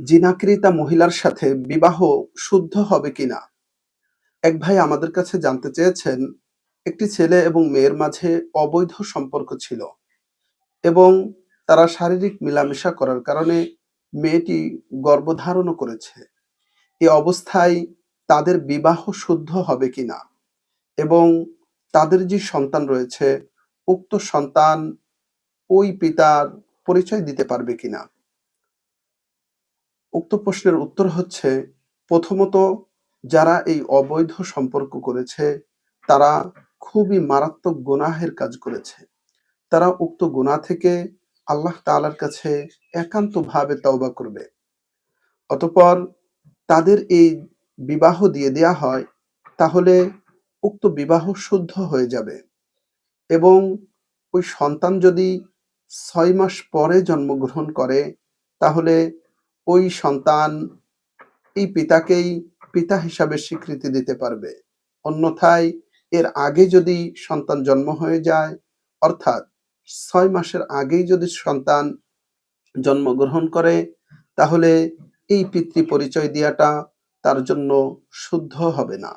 জিনাকৃতা মহিলার সাথে বিবাহ শুদ্ধ হবে কিনা? এক ভাই আমাদের কাছে জানতে চেয়েছেন, একটি ছেলে এবং মেয়ের মাঝে অবৈধ সম্পর্ক ছিল এবং তারা শারীরিক মেলামেশা করার কারণে মেয়েটি গর্ভধারণও করেছে। এ অবস্থায় তাদের বিবাহ শুদ্ধ হবে কিনা এবং তাদের যে সন্তান রয়েছে, উক্ত সন্তান ওই পিতার পরিচয় দিতে পারবে কিনা? উক্ত প্রশ্নের উত্তর হচ্ছে, প্রথমত যারা এই অবৈধ সম্পর্ক করেছে তারা খুবই মারাত্মক গুনাহের কাজ করেছে। তারা উক্ত গুনাহ থেকে আল্লাহ তাআলার কাছে একান্তভাবে তওবা করবে। অতঃপর তাদের এই বিবাহ দিয়ে দেয়া হয়, তাহলে উক্ত বিবাহ শুদ্ধ হয়ে যাবে এবং ওই সন্তান যদি ৬ মাস পরে জন্মগ্রহণ করে, তাহলে ওই সন্তান এই পিতাকেই পিতা হিসাবে স্বীকৃতি দিতে পারবে। অন্যথায় এর আগে যদি সন্তান জন্ম হয়ে যায়, অর্থাৎ ৬ মাসের আগেই যদি সন্তান জন্মগ্রহণ করে, তাহলে এই পিতৃ পরিচয় দেওয়াটা তার জন্য শুদ্ধ হবে না।